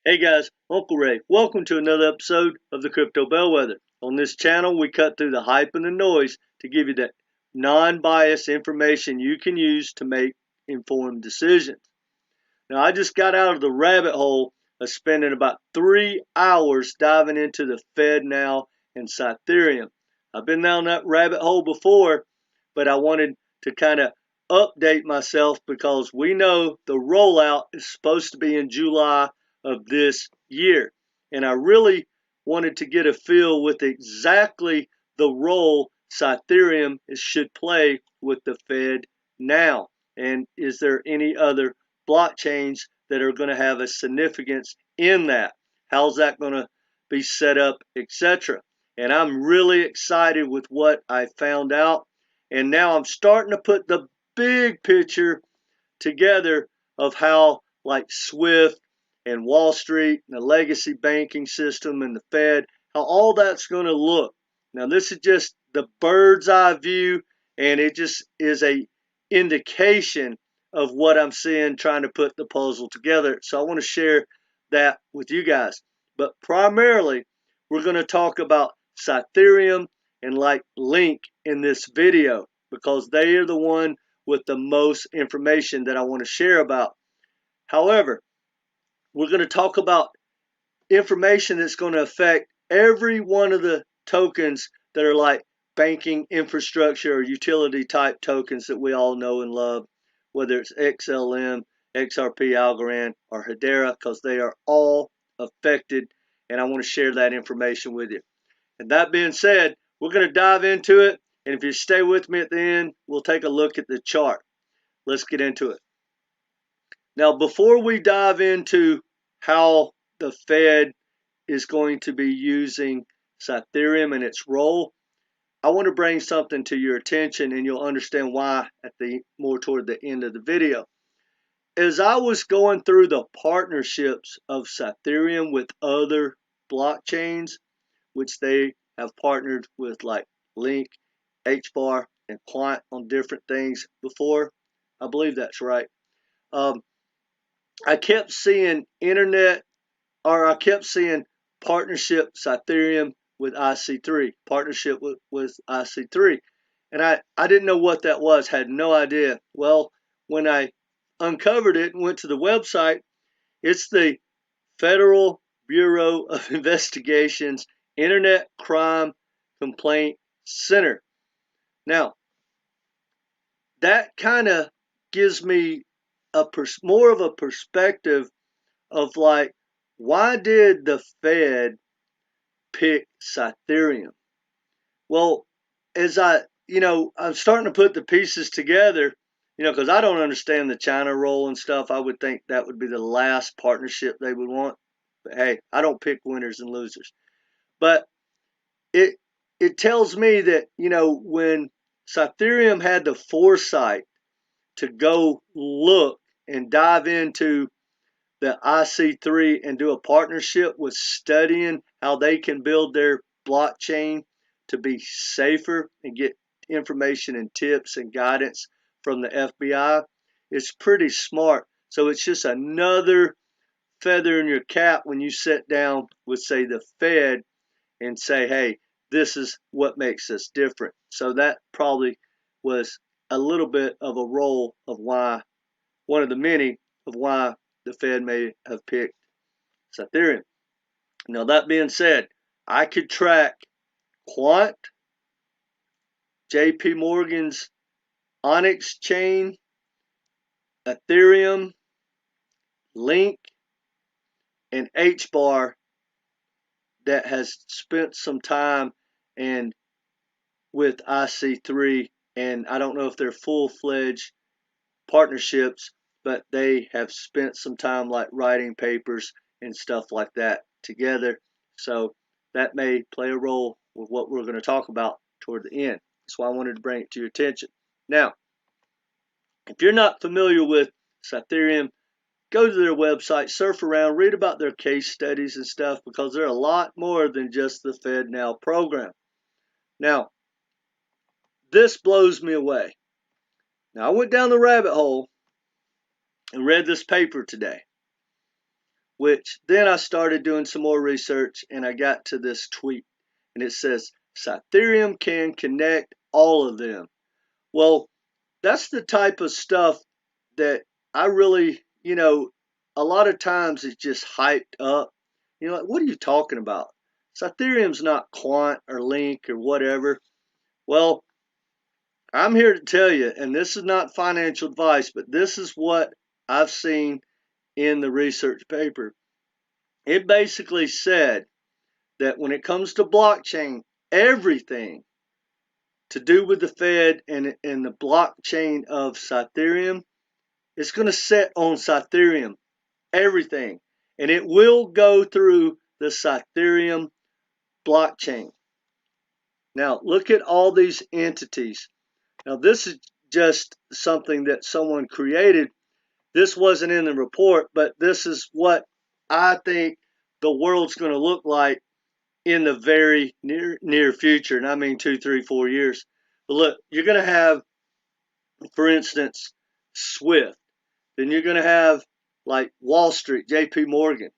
Hey guys, Uncle Ray. Welcome to another episode of the Crypto Bellwether. On this channel, we cut through the hype and the noise to give you that non-biased information you can use to make informed decisions. Now, I just got out of the rabbit hole of spending about 3 hours diving into the FedNow and Cypherium. I've been down that rabbit hole before, but I wanted to kind of update myself because we know the rollout is supposed to be in July of this year. And I really wanted to get a feel with exactly the role Cypherium should play with the Fed now. And is there any other blockchains that are going to have a significance in that? How's that going to be set up, etc.? And I'm really excited with what I found out. And now I'm starting to put the big picture together of how, like Swift and Wall Street and the legacy banking system and the Fed, how all that's going to look. Now, this is just the bird's eye view, and it just is a indication of what I'm seeing trying to put the puzzle together. So I want to share that with you guys. But primarily, we're going to talk about Cypherium and like Link in this video because they are the one with the most information that I want to share about. However, we're going to talk about information that's going to affect every one of the tokens that are like banking infrastructure or utility type tokens that we all know and love, whether it's XLM, XRP Algorand, or Hedera, because they are all affected, and I want to share that information with you. And that being said, we're going to dive into it, and if you stay with me at the end, we'll take a look at the chart. Let's get into it. Now, before we dive into how the Fed is going to be using Cypherium and its role, I want to bring something to your attention, and you'll understand why at the more toward the end of the video. As I was going through the partnerships of Cypherium with other blockchains, which they have partnered with like Link, Hbar, and Quant on different things before, I believe that's right. I kept seeing I kept seeing partnership Cypherium with IC3, partnership with IC3. And I didn't know what that was, had no idea. Well, when I uncovered it and went to the website, it's the Federal Bureau of Investigation's Internet Crime Complaint Center. Now, that kind of gives me more of a perspective of like, why did the Fed pick Cypherium? Well, as I'm starting to put the pieces together, because I don't understand the China role and stuff. I would think that would be the last partnership they would want. But hey, I don't pick winners and losers. But it tells me that, when Cypherium had the foresight to go look and dive into the IC3 and do a partnership with studying how they can build their blockchain to be safer and get information and tips and guidance from the FBI, it's pretty smart. So it's just another feather in your cap when you sit down with, say, the Fed and say, hey, this is what makes us different. So that probably was a little bit of a role of why, one of the many of why the Fed may have picked Cypherium. Now, that being said, I could track Quant, JP Morgan's Onyx chain, Ethereum, Link, and Hbar that has spent some time and with IC3, and I don't know if they're full-fledged partnerships, but they have spent some time like writing papers and stuff like that together. So that may play a role with what we're going to talk about toward the end. That's why I wanted to bring it to your attention. Now, if you're not familiar with Cypherium, go to their website, surf around, read about their case studies and stuff, because they're a lot more than just the FedNow program. Now, this blows me away. Now, I went down the rabbit hole and read this paper today. which then I started doing some more research and I got to this tweet. And it says, Cypherium can connect all of them. Well, that's the type of stuff that I really, a lot of times it's just hyped up. Like, what are you talking about? Cypherium's not Quant or Link or whatever. Well, I'm here to tell you, and this is not financial advice, but this is what I've seen in the research paper. It basically said that when it comes to blockchain, everything to do with the Fed and the blockchain of Cypherium is going to set on Cypherium. Everything. And it will go through the Cypherium blockchain. Now, look at all these entities. Now, this is just something that someone created. This wasn't in the report, but this is what I think the world's going to look like in the very near future. And I mean 2, 3, 4 years. But look, you're going to have, for instance, Swift. Then you're going to have like Wall Street, JP Morgan.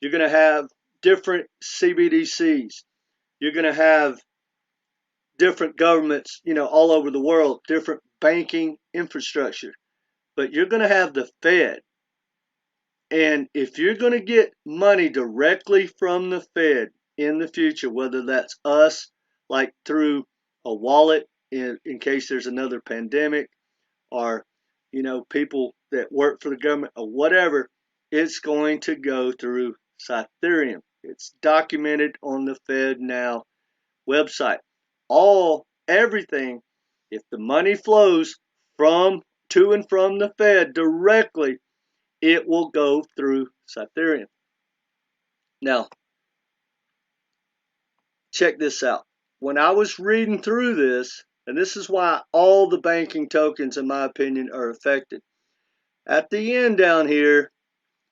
You're going to have different CBDCs. You're going to have different governments, all over the world, different banking infrastructure. But you're going to have the Fed. And if you're going to get money directly from the Fed in the future, whether that's us, like through a wallet in case there's another pandemic, or, people that work for the government or whatever, it's going to go through Cypherium. It's documented on the FedNow website. Everything, if the money flows to and from the Fed directly, it will go through Cypherium. Now, check this out. When I was reading through this, and this is why all the banking tokens, in my opinion, are affected. At the end down here,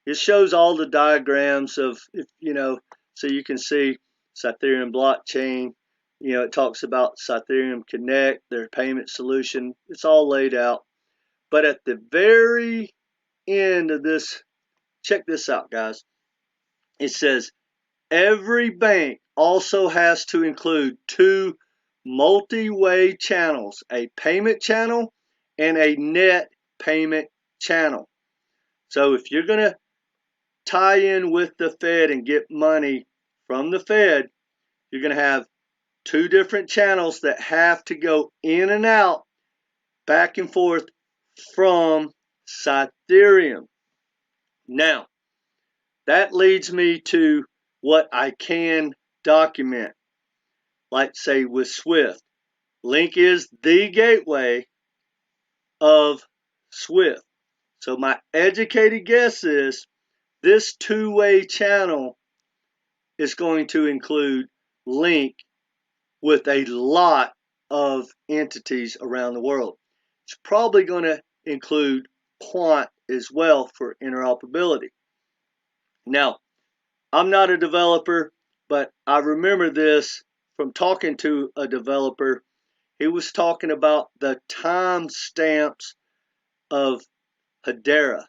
it shows all the diagrams of, so you can see Cypherium blockchain. It talks about Cypherium Connect, their payment solution. It's all laid out. But at the very end of this, check this out, guys. It says every bank also has to include 2 multi-way channels, a payment channel and a net payment channel. So if you're going to tie in with the Fed and get money from the Fed, you're going to have 2 different channels that have to go in and out, back and forth from Cypherium. Now, that leads me to what I can document. Like, say, with Swift. Link is the gateway of Swift. So my educated guess is this 2-way channel is going to include Link with a lot of entities around the world. It's probably going to include Quant as well for interoperability. Now, I'm not a developer, but I remember this from talking to a developer. He was talking about the timestamps of Hedera.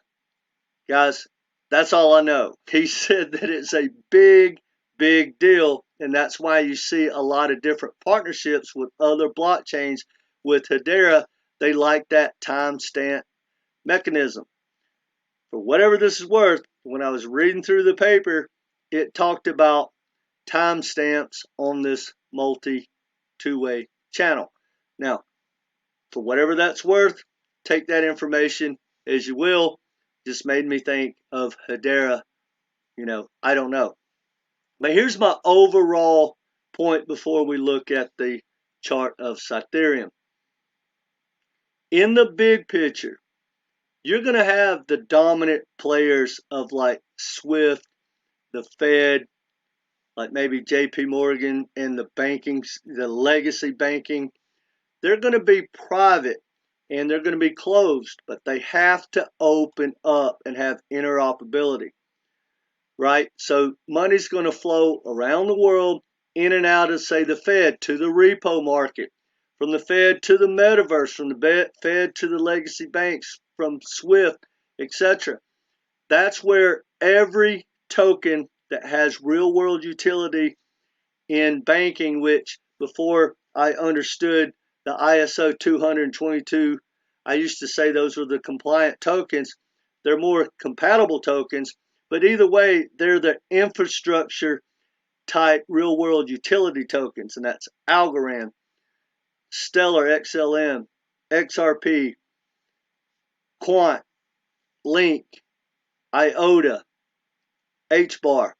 Guys, that's all I know. He said that it's a big, big deal, and that's why you see a lot of different partnerships with other blockchains. With Hedera, they like that timestamp mechanism. For whatever this is worth, when I was reading through the paper, it talked about timestamps on this multi-2-way channel. Now, for whatever that's worth, take that information as you will. Just made me think of Hedera. I don't know. But here's my overall point before we look at the chart of Cypherium. In the big picture, you're going to have the dominant players of like Swift, the Fed, like maybe JP Morgan, and the legacy banking. They're going to be private and they're going to be closed, but they have to open up and have interoperability, right? So money's going to flow around the world in and out of, say, the Fed to the repo market, from the Fed to the metaverse, from the Fed to the legacy banks, from Swift, etc. That's where every token that has real world utility in banking, which before I understood the ISO20022, I used to say those were the compliant tokens. They're more compatible tokens, but either way, they're the infrastructure type real world utility tokens, and that's Algorand, Stellar XLM, XRP, Quant, Link, IOTA, Hbar.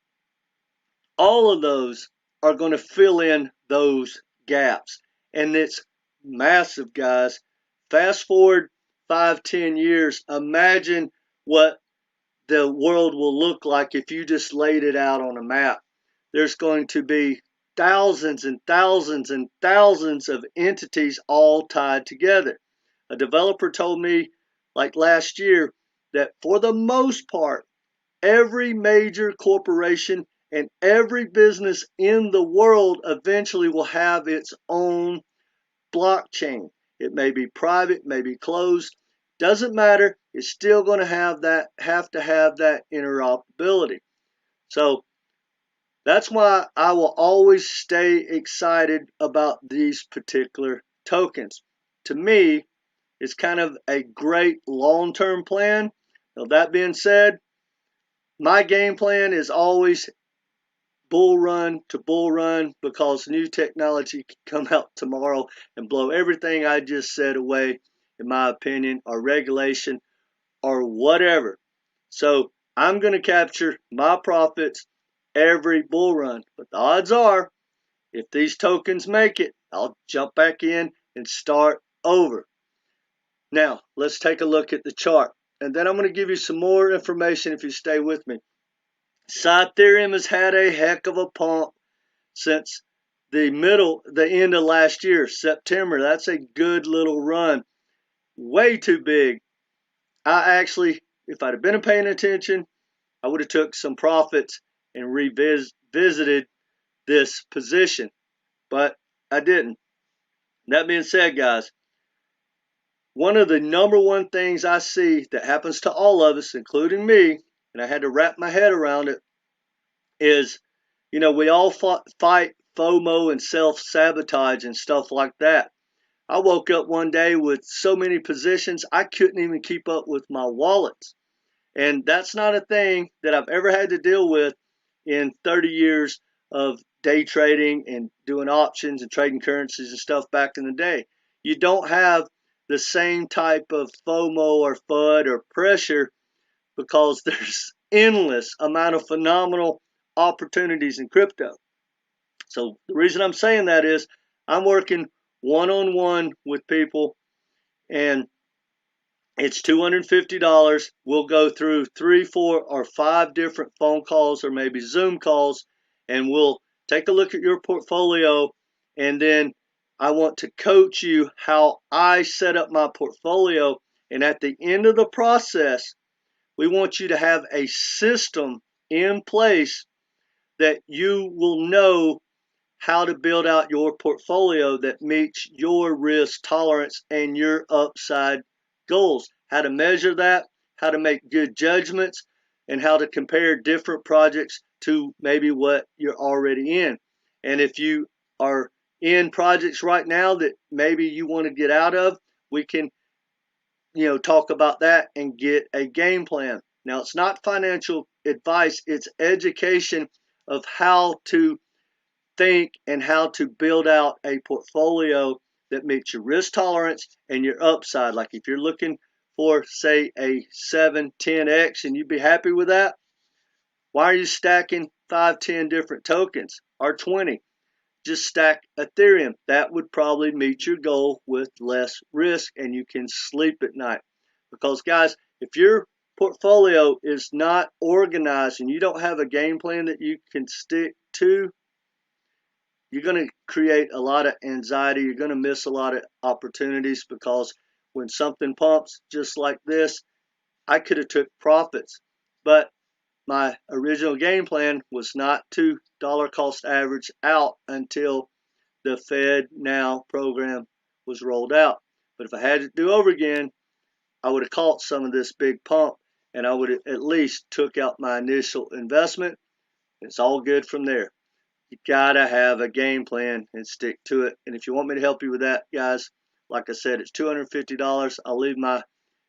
All of those are going to fill in those gaps. And it's massive, guys. Fast forward 5-10 years, imagine what the world will look like if you just laid it out on a map. There's going to be thousands and thousands and thousands of entities all tied together. A developer told me like last year that for the most part, every major corporation and every business in the world eventually will have its own blockchain. It may be private, may be closed, doesn't matter. It's still going to have that interoperability. So that's why I will always stay excited about these particular tokens. To me, it's kind of a great long-term plan. Now, that being said, my game plan is always bull run to bull run, because new technology can come out tomorrow and blow everything I just said away, in my opinion, or regulation or whatever. So I'm going to capture my profits every bull run. But the odds are, if these tokens make it, I'll jump back in and start over. Now, let's take a look at the chart. And then I'm going to give you some more information if you stay with me. Cypherium has had a heck of a pump since the end of last year, September. That's a good little run. Way too big. I actually, if I'd have been paying attention, I would have took some profits and revisited this position, but I didn't. That being said, guys, one of the number one things I see that happens to all of us, including me, and I had to wrap my head around it, is, we all fight FOMO and self-sabotage and stuff like that. I woke up one day with so many positions, I couldn't even keep up with my wallets. And that's not a thing that I've ever had to deal with in 30 years of day trading and doing options and trading currencies and stuff back in the day. You don't have the same type of FOMO or FUD or pressure, because there's endless amount of phenomenal opportunities in crypto. So the reason I'm saying that is I'm working one-on-one with people, and it's $250. We'll go through 3, 4, or 5 different phone calls or maybe Zoom calls, and we'll take a look at your portfolio, and then I want to coach you how I set up my portfolio. And at the end of the process, we want you to have a system in place that you will know how to build out your portfolio that meets your risk tolerance and your upside goals. How to measure that, how to make good judgments, and how to compare different projects to maybe what you're already in. And if you are in projects right now that maybe you want to get out of, we can talk about that and get a game plan. Now, it's not financial advice, it's education of how to think and how to build out a portfolio that meets your risk tolerance and your upside. Like if you're looking for, say, a 7, 10x and you'd be happy with that, why are you stacking 5, 10 different tokens or 20? Just stack Ethereum. That would probably meet your goal with less risk, and you can sleep at night. Because, guys, if your portfolio is not organized and you don't have a game plan that you can stick to, you're going to create a lot of anxiety. You're going to miss a lot of opportunities, because when something pumps just like this, I could have took profits, but my original game plan was not to dollar cost average out until the FedNow program was rolled out. But if I had to do over again, I would have caught some of this big pump and I would at least took out my initial investment. It's all good from there. You gotta have a game plan and stick to it. And if you want me to help you with that, guys, like I said, it's $250. I'll leave my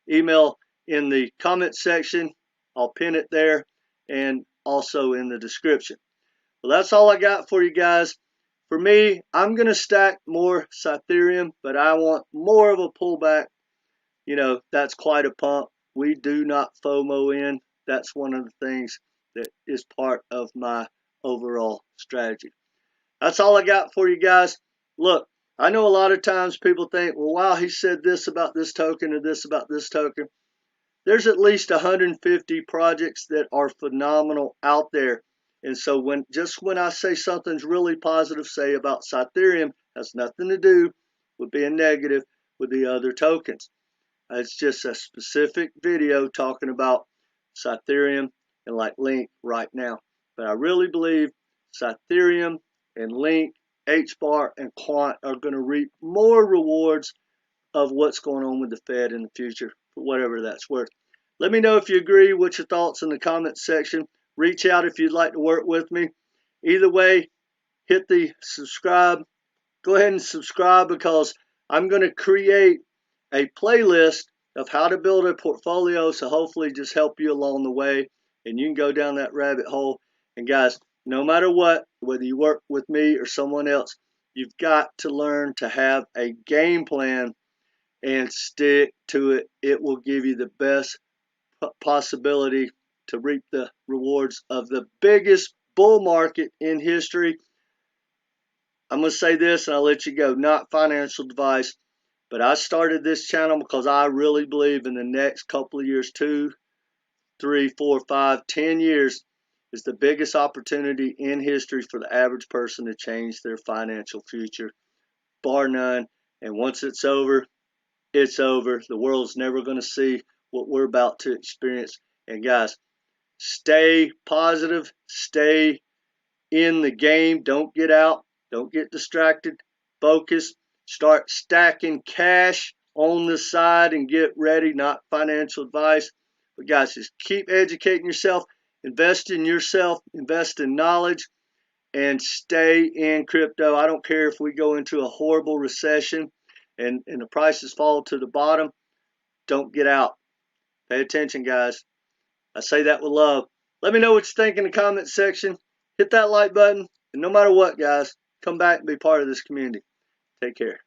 email in the comment section. I'll pin it there and also in the description. Well, that's all I got for you guys. For me, I'm going to stack more Cypherium, but I want more of a pullback. You know, that's quite a pump. We do not FOMO in. That's one of the things that is part of my overall strategy. That's all I got for you guys. Look, I know a lot of times people think, well, wow, he said this about this token or this about this token. There's at least 150 projects that are phenomenal out there. And so when I say something's really positive, say about Cypherium, has nothing to do with being negative with the other tokens. It's just a specific video talking about Cypherium and like Link right now. But I really believe Cypherium and Link, Hbar, and Quant are going to reap more rewards of what's going on with the Fed in the future, for whatever that's worth. Let me know if you agree. What's your thoughts in the comments section? Reach out if you'd like to work with me. Either way, hit the subscribe. Go ahead and subscribe because I'm going to create a playlist of how to build a portfolio, so hopefully just help you along the way, and you can go down that rabbit hole. And guys, no matter what, whether you work with me or someone else, you've got to learn to have a game plan and stick to it. It will give you the best possibility to reap the rewards of the biggest bull market in history. I'm going to say this and I'll let you go. Not financial advice, but I started this channel because I really believe in the next couple of years, 2, 3, 4, 5, 10 years is the biggest opportunity in history for the average person to change their financial future, bar none. And once it's over, it's over. The world's never going to see what we're about to experience. And guys, stay positive, stay in the game, don't get out, don't get distracted, focus, start stacking cash on the side and get ready. Not financial advice, but guys, just keep educating yourself, invest in yourself, invest in knowledge, and stay in crypto. I don't care if we go into a horrible recession and the prices fall to the bottom. Don't get out. Pay attention, guys. I say that with love. Let me know what you think in the comments section. Hit that like button. And no matter what, guys, come back and be part of this community. Take care.